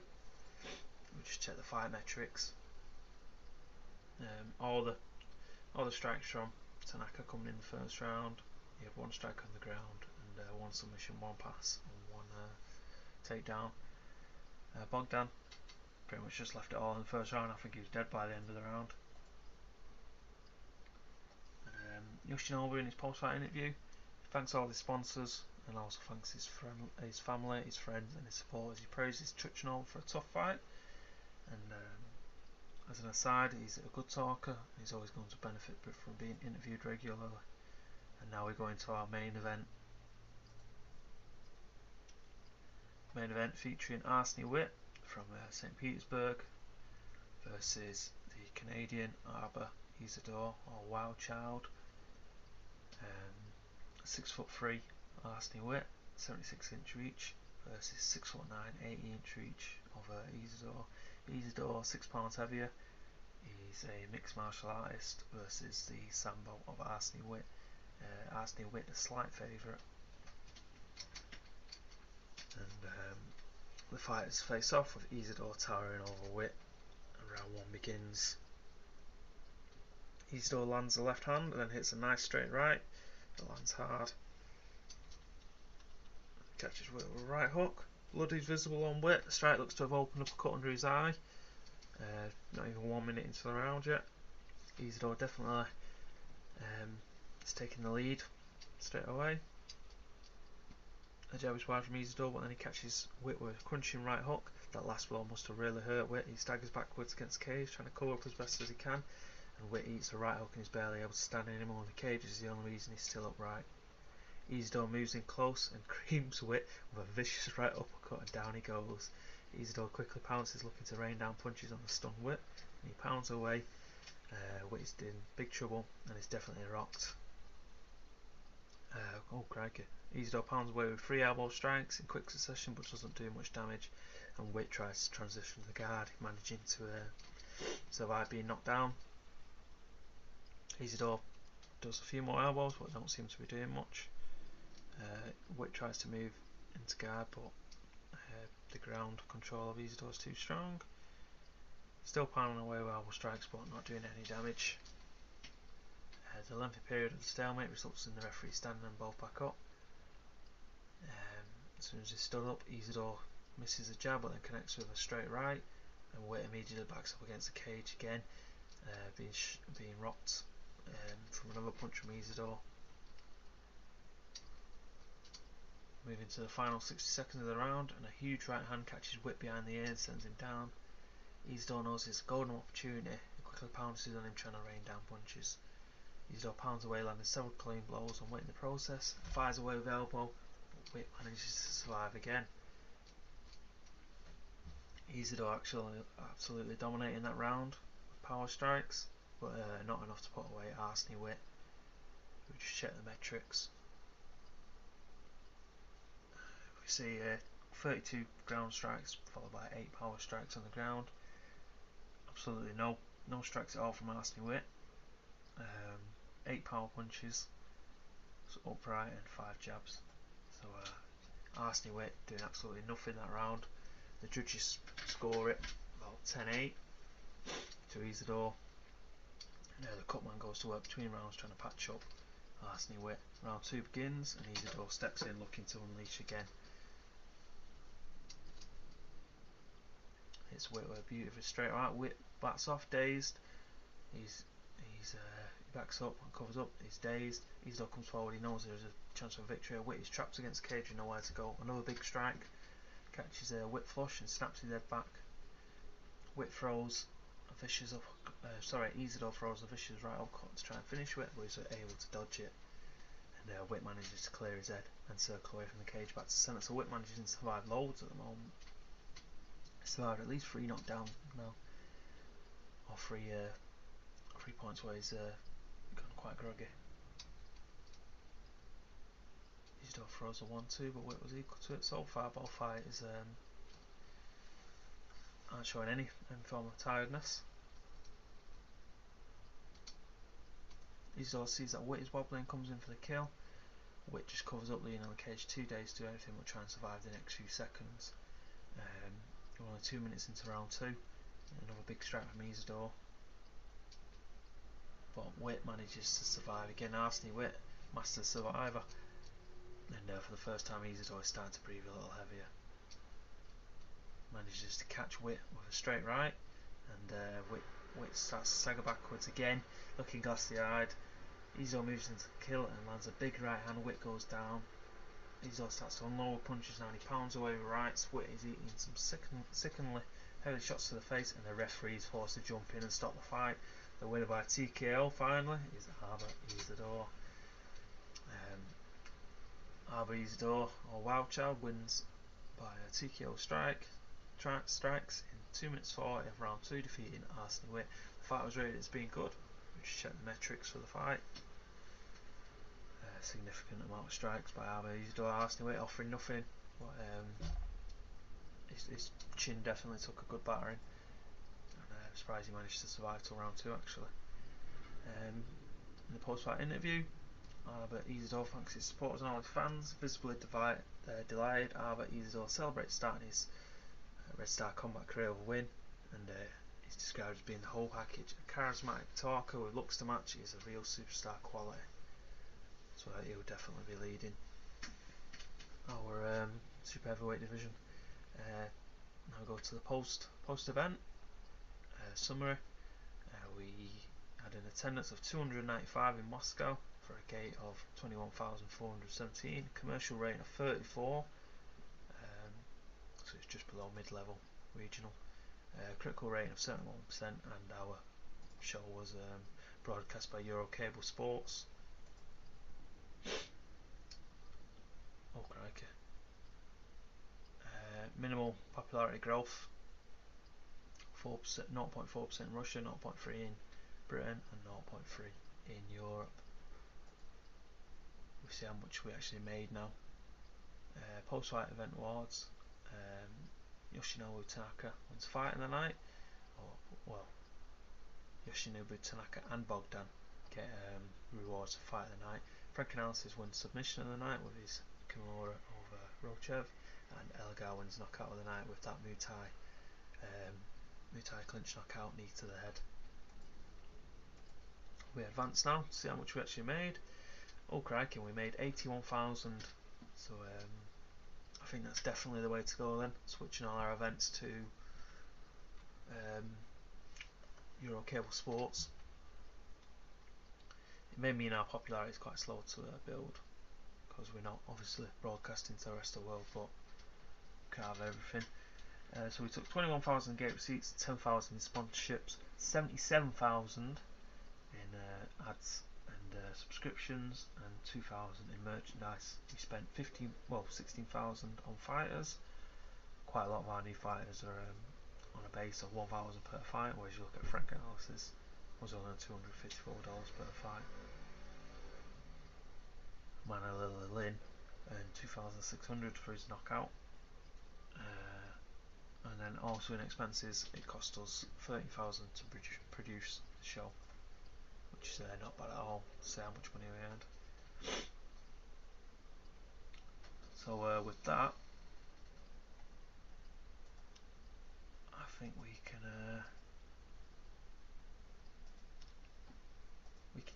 just check the fight metrics. All the strikes from Tanaka coming in the first round. He had 1 strike on the ground and 1 submission, 1 pass, and 1 takedown. Bogdan pretty much just left it all in the first round. I think he was dead by the end of the round. Yoshinobu in his post-fight interview thanks all his sponsors and also thanks his family, his friends and his supporters. He praises Chuchnall for a tough fight, and as an aside, he's a good talker. He's always going to benefit from being interviewed regularly. And now we go into our main event. Main event featuring Arsene Witt from St. Petersburg versus the Canadian Arber Isidore, or Wild Child. 6'3" Arsene Witt, 76-inch reach versus 6'9", 80-inch reach of Isidore. Isidore 6 pounds heavier. He's a mixed martial artist versus the Sambo of Arsene Witt. Arsene Witt a slight favourite. And the fighters face off with Isidore towering over Witt, and round 1 begins. Isidore lands the left hand and then hits a nice straight right. It lands hard. Catches Witt with a right hook. Blood is visible on Witt. The strike looks to have opened up a cut under his eye. Not even 1 minute into the round yet. Isidore definitely is taking the lead straight away. A jab is wide from Isidore, but then he catches Witt with a crunching right hook. That last blow must have really hurt Witt. He staggers backwards against the cage, trying to cover up as best as he can. And Witt eats a right hook and is barely able to stand anymore. The cage is the only reason he's still upright. Isidore moves in close and creams Witt with a vicious right uppercut, and down he goes. Isidore quickly pounces, looking to rain down punches on the stunned Witt, and he pounds away. Witt is in big trouble and is definitely rocked. Oh crikey. Isidore pounds away with 3 elbow strikes in quick succession, but doesn't do much damage, and Witt tries to transition to the guard, managing to survive being knocked down. Isidore does a few more elbows, but don't seem to be doing much. Witt tries to move into guard, but the ground control of Isidore is too strong. Still pounding away with elbow strikes, but not doing any damage. The lengthy period of the stalemate results in the referee standing them both back up. As soon as he stood up, Isidore misses a jab but then connects with a straight right, and Witt immediately backs up against the cage again, being rocked from another punch from Isidore. Moving to the final 60 seconds of the round, and a huge right hand catches Witt behind the ear and sends him down. Isidore knows it's a golden opportunity and quickly pounces on him, trying to rain down punches. Isidore pounds away, landing several clean blows on Witt in the process, fires away with elbow, but Witt manages to survive again. Isidore actually absolutely dominating that round with power strikes, but not enough to put away Arseny Witt. We just check the metrics. We see 32 ground strikes followed by 8 power strikes on the ground. Absolutely no strikes at all from Arseny Witt. 8 power punches, so upright, and 5 jabs. So Arseny Witt doing absolutely nothing that round. The judges score it about 10-8 to Isidore. Now the cutman goes to work between rounds trying to patch up Arseny Witt. Round 2 begins and Isidore steps in looking to unleash again. Hits Witt with a beautiful straight right. Witt bats off, dazed. He backs up and covers up. He's dazed. Isidore comes forward. He knows there's a chance of victory. Witt is trapped against the cage and nowhere to go. Another big strike. Catches Witt flush and snaps his head back. Witt throws a vicious Isidore throws a vicious right upcut to try and finish Witt, but he's able to dodge it. And Witt manages to clear his head and circle away from the cage back to centre. So Witt manages to survive loads at the moment. He's survived at least 3 knockdowns now, or 3 points where he's gone quite groggy. Isidore throws a 1-2, but Witt was equal to it. So far, both fighters aren't showing any form of tiredness. Isidore sees that Witt is wobbling and comes in for the kill. Witt just covers up, leaving on the cage 2 days to do anything but try and survive the next few seconds. We're only 2 minutes into round 2. Another big strike from Isidore, but Witt manages to survive again. Arseny Witt, master survivor, and for the first time Isidore is starting to breathe a little heavier. Manages to catch Witt with a straight right, and Witt starts to stagger backwards again, looking glassy-eyed. Isidore moves into the kill and lands a big right hand. Witt goes down. Isidore starts to unload punches now, and he pounds away with rights. Witt is eating some sickeningly heavy shots to the face, and the referee is forced to jump in and stop the fight. The winner by TKO finally is Albert Isidore. Albert Isidore, or Wild Child, wins by a TKO strikes in 2 minutes 40 of round 2, defeating Arseny Witt. The fight was rated as being good. We just check the metrics for the fight. Significant amount of strikes by Albert Isidore. Arseny Witt offering nothing, but his chin definitely took a good battering. I'm surprised he managed to survive till round 2 actually. In the post-fight interview, Albert Isidore thanks his supporters and all his fans. Visibly delighted, Albert Isidore celebrates starting his Red Star Combat career with a win, and he's described as being the whole package. A charismatic talker with looks to match. He's a real superstar quality, so he'll definitely be leading our super heavyweight division. Now go to the post event summary. We had an attendance of 295 in Moscow for a gate of 21,417, commercial rating of 34, so it's just below mid-level regional, critical rating of 71%, and our show was broadcast by Eurocable Sports. Oh crikey. Minimal popularity growth, 0.4% in Russia, 0.3% in Britain, and 0.3% in Europe. We see how much we actually made now. Post-fight event awards. Yoshinobu Tanaka wins fight of the night. Yoshinobu Tanaka and Bogdan get rewards for fight of the night. Frank Analysis wins submission of the night with his Kimura over Rochev, and Elgar wins knockout of the night with that Muay Thai clinch knockout, knee to the head. We advance now to see how much we actually made. Oh crikey, we made 81,000, so I think that's definitely the way to go then, switching all our events to Euro Cable Sports. It may mean our popularity is quite slow to build, because we're not obviously broadcasting to the rest of the world, but we can have everything. So we took 21,000 gate receipts, 10,000 in sponsorships, 77,000 in ads and subscriptions, and 2,000 in merchandise. We spent 16,000 on fighters. Quite a lot of our new fighters are on a base of 1,000 per fight, whereas you look at Frank Analysis, was only $254 per fight. Manila Lin earned 2,600 for his knockout. And then also in expenses, it cost us 30,000 to produce the show, which is not bad at all to say how much money we earned. So with that, I think we can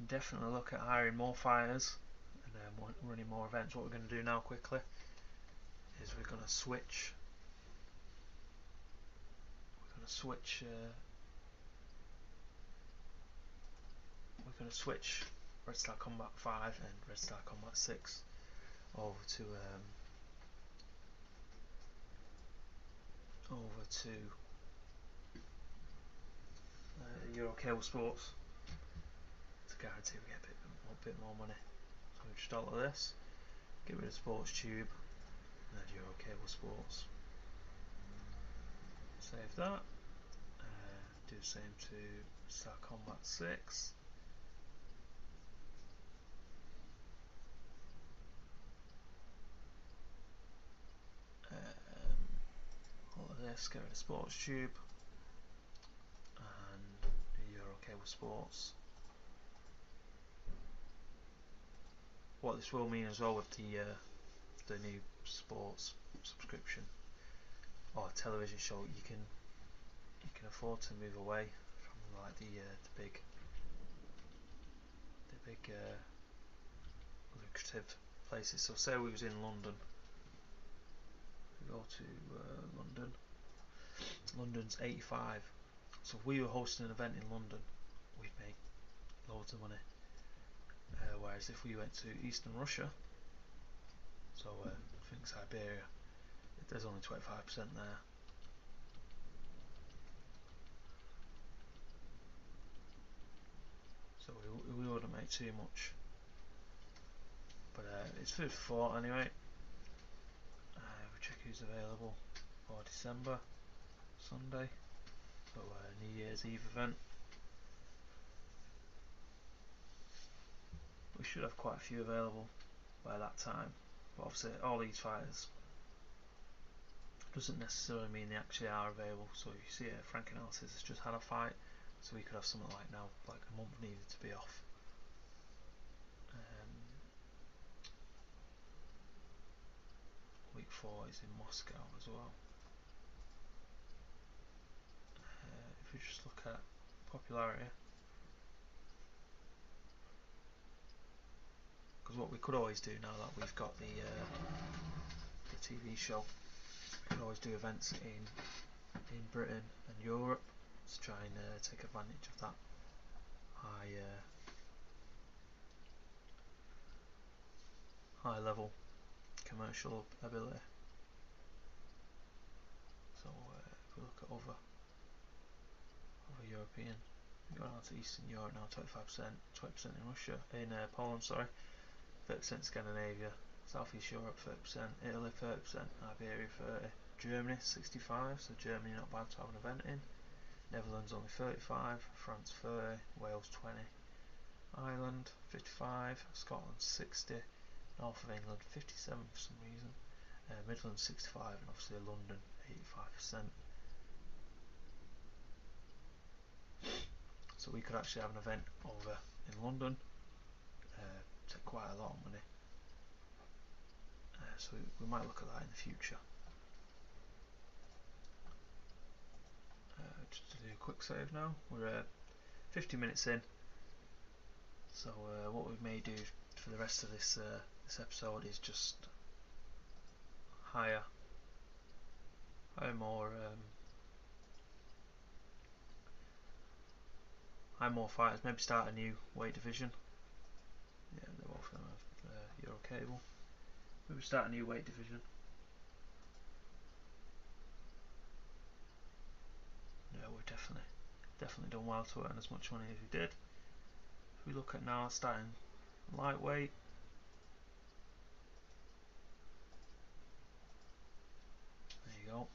definitely look at hiring more fighters and running more events. What we're going to do now quickly is we're going to switch Red Star Combat 5 and Red Star Combat 6 over to Euro Cable Sports to guarantee we get a bit more money. So we just alter this, get rid of Sports Tube, and then Euro Cable Sports. Save that. Do the same to Star Combat 6. All of this, get rid of Sports Tube and Euro Cable Sports. What this will mean as well with the new sports subscription or television show, you can afford to move away from like the big lucrative places. So say we was in London, we go to London. London's 85. So if we were hosting an event in London, we'd make loads of money. Whereas if we went to Eastern Russia, so I think Siberia, there's only 25% there. So we wouldn't make too much. But it's food for thought anyway. We check who's available for December, Sunday. So New Year's Eve event. We should have quite a few available by that time. But obviously all these fighters doesn't necessarily mean they actually are available. So if you see Frank Analysis has just had a fight, so we could have something like now, like a month needed to be off. Week 4 is in Moscow as well. If we just look at popularity, because what we could always do now that we've got the TV show, we could always do events in Britain and Europe to try and take advantage of that high level commercial ability. So if we look at other European, we go down to Eastern Europe now, 25%, 20% in Russia, in Poland, sorry, 30% Scandinavia, Southeast Europe 30%, Italy 30%, Iberia 30%, Germany 65%, so Germany not bad to have an event in, Netherlands only 35%, France 30%, Wales 20%, Ireland 55%, Scotland 60%, North of England 57% for some reason, Midlands 65%, and obviously London 85%. So we could actually have an event over in London, take quite a lot of money. So we might look at that in the future. Just to do a quick save now. We're 50 minutes in. So what we may do for the rest of this episode is just hire more fighters. Maybe start a new weight division. Yeah, they're both gonna have Euro cable. Maybe start a new weight division. Yeah, we've definitely done well to earn as much money as we did. If we look at now starting lightweight, there you go.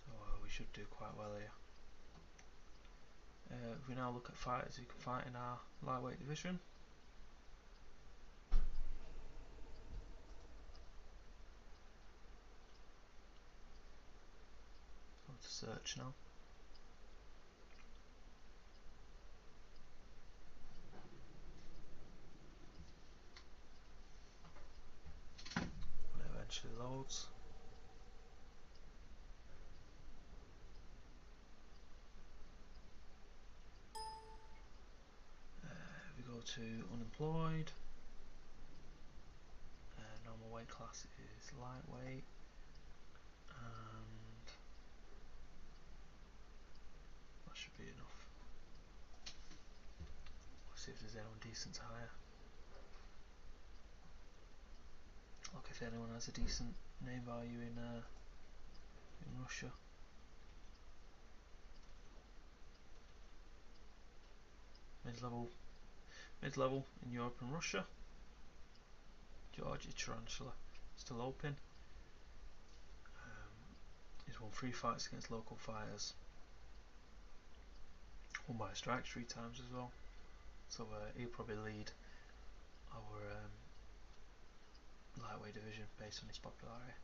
So we should do quite well here. If we now look at fighters who can fight in our lightweight division, go to search now. And it eventually loads. If we go to unemployed, normal weight class is lightweight, and that should be enough. Let's see if there's anyone decent to hire. Look if anyone has a decent name value in Russia. Mid-level in Europe and Russia. Georgia Tarantula, still open. He's won 3 fights against local fighters. Won by strikes 3 times as well. So he'll probably lead our lightweight division based on his popularity.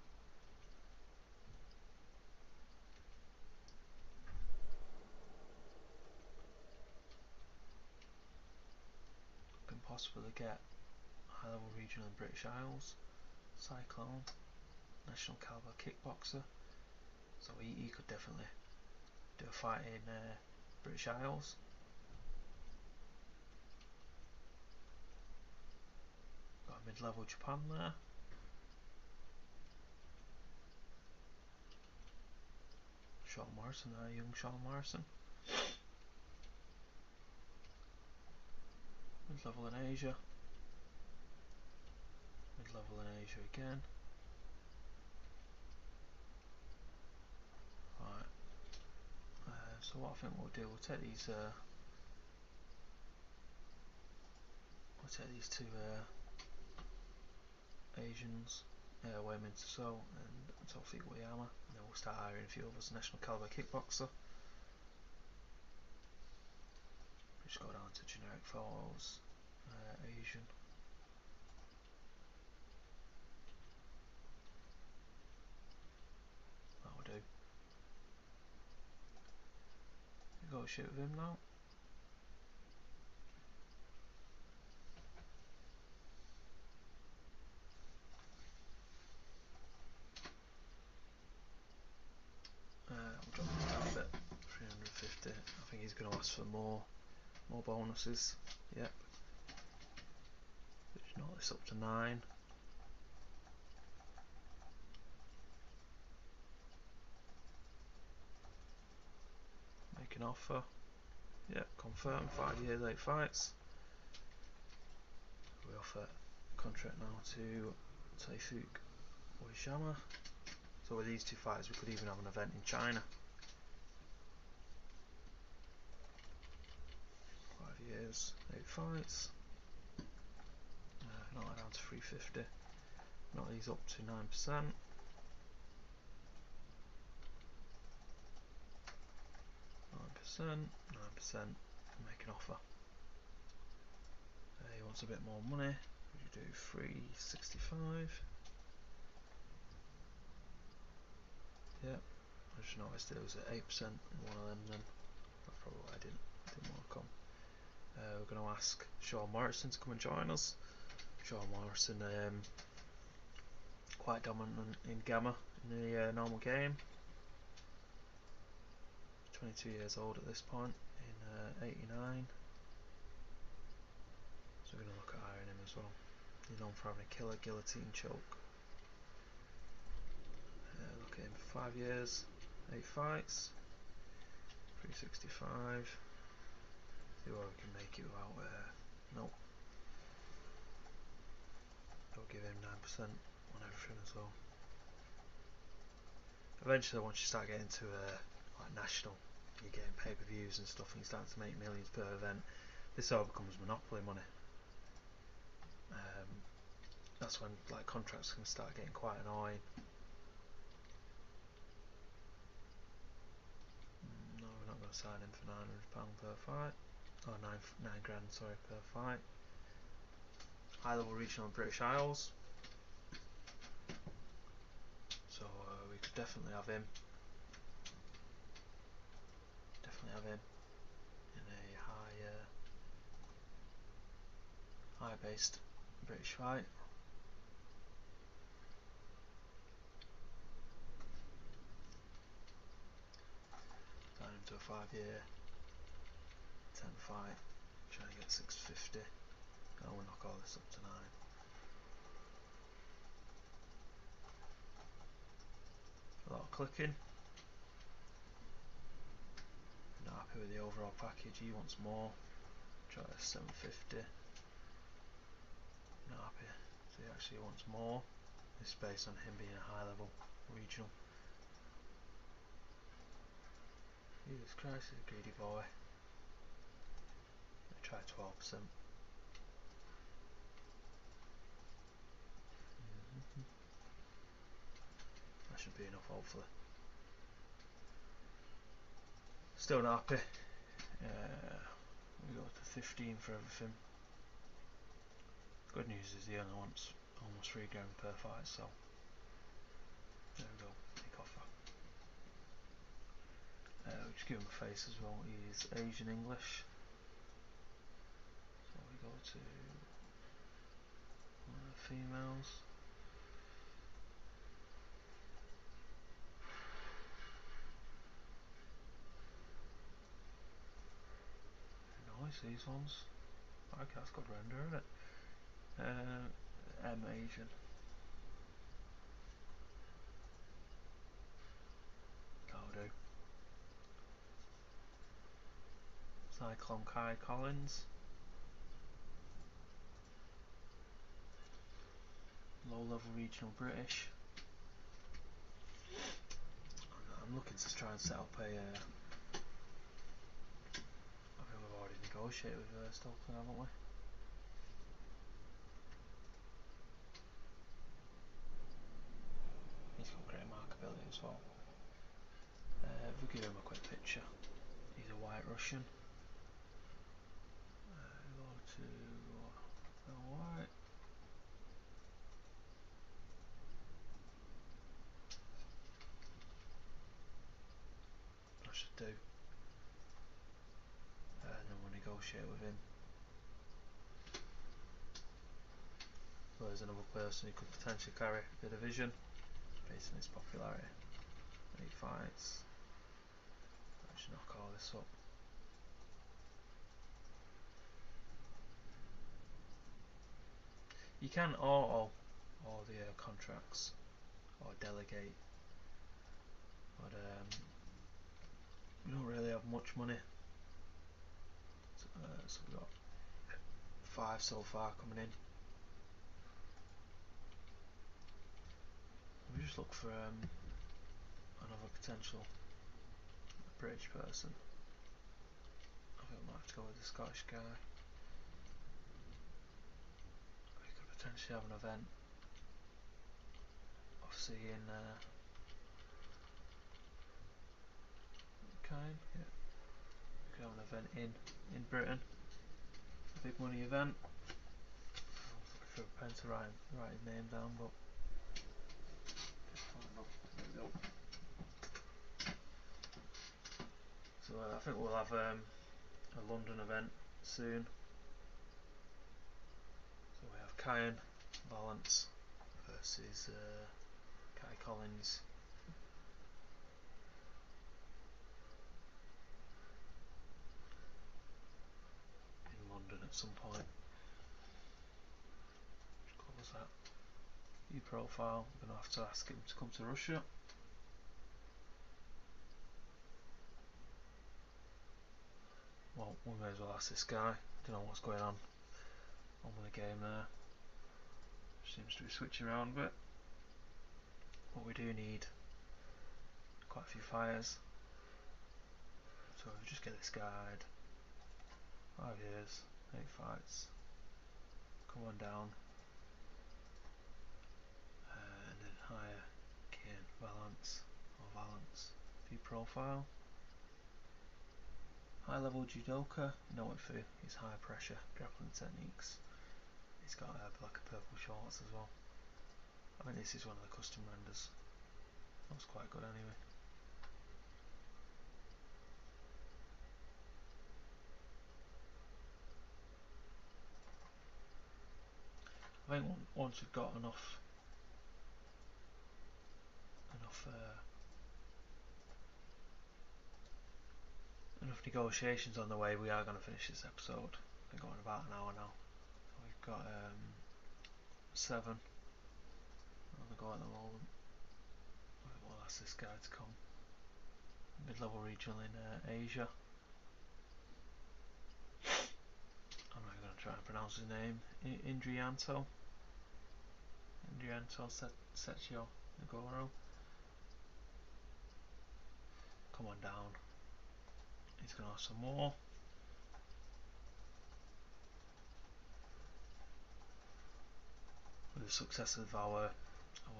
Can possibly get high level regional in British Isles, Cyclone, national caliber kickboxer. So he could definitely do a fight in British Isles. Got a mid-level Japan there. Sean Morrison there, young Sean Morrison. Mid-level in Asia. Mid-level in Asia again. Right. So what I think we'll do, we'll take these 2 Asians, Wei So and Tawfiq Wayama, and then we'll start hiring a few others. National caliber kickboxer. Just go down to generic photos, Asian. That'll do. Negotiate with him now. We'll drop this down a bit. 350. I think he's going to ask for more bonuses. Yep. Let's knock this up to 9. Make an offer. Yep, confirm. 5 years, 8 fights. We offer contract now to Tawfiq Wayama. So with these 2 fights, we could even have an event in China. 5 years, 8 fights. Knock that down to 350. Knock these up to 9%. 9%, make an offer. He wants a bit more money. Would you do 365? Yep. I just noticed it was at 8% in one of them then. That's probably why I didn't want to come. We're going to ask Sean Morrison to come and join us. Sean Morrison, quite dominant in Gamma in the normal game. 22 years old at this point, in 89. So we're going to look at hiring him So you're known for having a killer guillotine choke. Look at him, 5 years, 8 fights, 365. See where we can make it without. Nope. I'll give him 9% on everything as well. Eventually, once you start getting to like national, you're getting pay-per-views and stuff, and you start to make millions per event. This all becomes monopoly money. That's when like contracts can start getting quite annoying. No, we're not going to sign him for £900 per fight. Oh, nine grand, sorry, per fight. High level regional British Isles. So we could definitely have him. Definitely have him in a high based British fight. Sign him to a 5-year, 10 fight. Try and get 650. I will knock all this up to 9. A lot of clicking. Not happy with the overall package. He wants more. Try 750. Not happy. So he actually wants more. This is based on him being a high level regional. Jesus Christ, he's a greedy boy. I try 12%. That should be enough, hopefully. Still not happy. We go to 15 for everything. Good news is he only wants almost 3 grand per fight, so there we go, big offer. We just give him a face as well. He's Asian English. So we go to females. Nice, these ones. Okay, that's good render, isn't it? Asian. That'll do. Cyclone Kai Collins. Low level regional British. I'm looking to try and set up a. I think we've already negotiated with Stolten, haven't we? He's got great markability as well. If we give him a quick picture, he's a white Russian. Go to white. That should do. And then we'll negotiate with him. So there's another person who could potentially carry the division based on his popularity. 8 fights. I should knock all this up. You can auto all the contracts or delegate, but we don't really have much money. So we've got 5 so far coming in. We just look for another potential British person. I think we might have to go with the Scottish guy. We could potentially have an event of seeing kind. Yeah. We could have an event in Britain. A big money event. I was looking for a pen to write his name down, but there we go. So I think we'll have a London event soon. So we have Kyan Valance versus Kai Collins. In London at some point. that? View profile. I'm going to have to ask him to come to Russia. Well, we may as well ask this guy. Don't know what's going on with the game there. Seems to be switching around a bit. But we do need quite a few fires. So we just get this guide. 5 years, 8 fights. Come on down. And then higher gain balance or balance. View profile. High level judoka, noted for his high pressure grappling techniques. He's got black and purple shorts as well. I think this is one of the custom renders. That was quite good anyway. I think once we've got enough negotiations on the way, we are going to finish this episode. We've been going about an hour now. We've got 7 on the go at the moment. We'll ask this guy to come. Mid-level regional in Asia. I'm not going to try and pronounce his name. Indrianto Secchio Nagoro. Come on down. He's going to have some more. With the success of our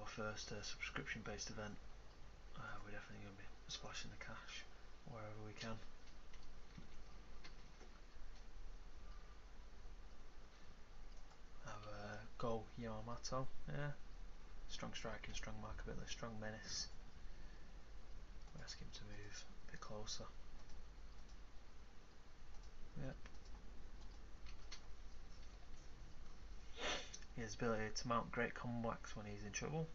first subscription based event, we're definitely going to be splashing the cash wherever we can. Have Go Yamamoto, yeah. Strong striking, strong markability, strong menace. We ask him to move a bit closer. Yep. He has the ability to mount great comebacks when he's in trouble.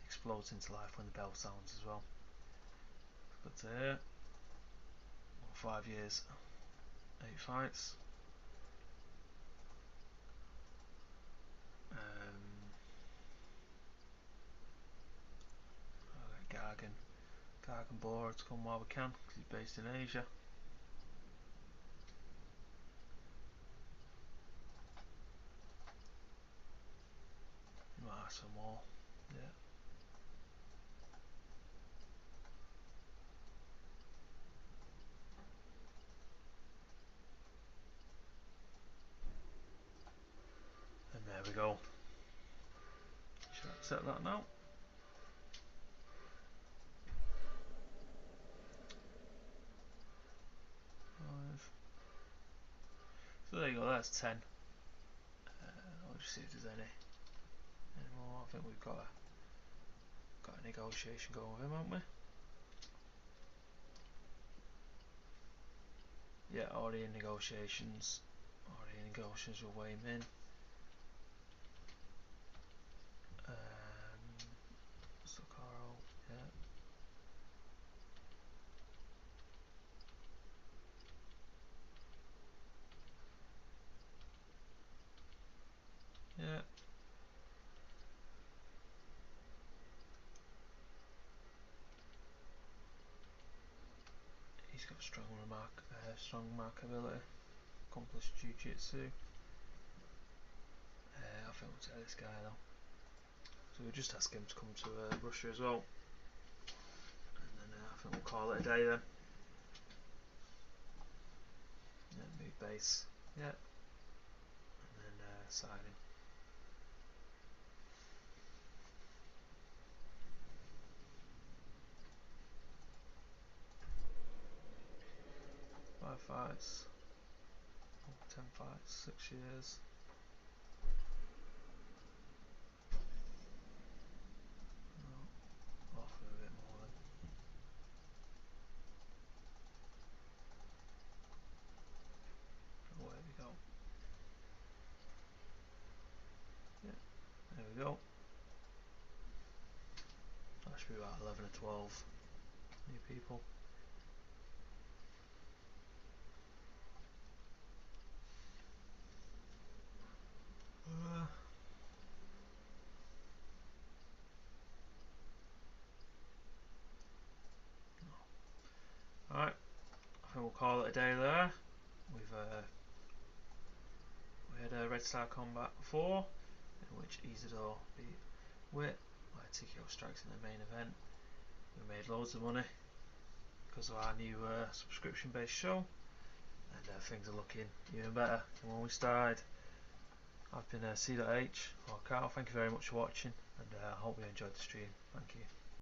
He explodes into life when the bell sounds as well. But 5 years, 8 fights. Gargan Bora to come while we can, because he's based in Asia. You might ask for more, yeah. And there we go. Should I accept that now? So there you go, that's 10. I'll just see if there's any more. I think we've got a negotiation going with him, haven't we? Yeah, already in negotiations. With Wayne Min. So Carl, yeah. Yeah. He's got strong markability, accomplished jiu-jitsu. I think we'll take this guy though. So we'll just ask him to come to Russia as well. And then I think we'll call it a day then. And then move base. Yeah. And then sign him. 5 fights. 10 fights, 6 years. I'll offer a bit more then. Away we go. Yeah, there we go. That should be about 11 or 12 new people. call it a day there. We had a Red Star Combat 4, in which Isidore beat Wit by TKO strikes in the main event. We made loads of money because of our new subscription based show, and things are looking even better than when we started. I've been C.H or Carl. Thank you very much for watching, and I hope you enjoyed the stream. Thank you.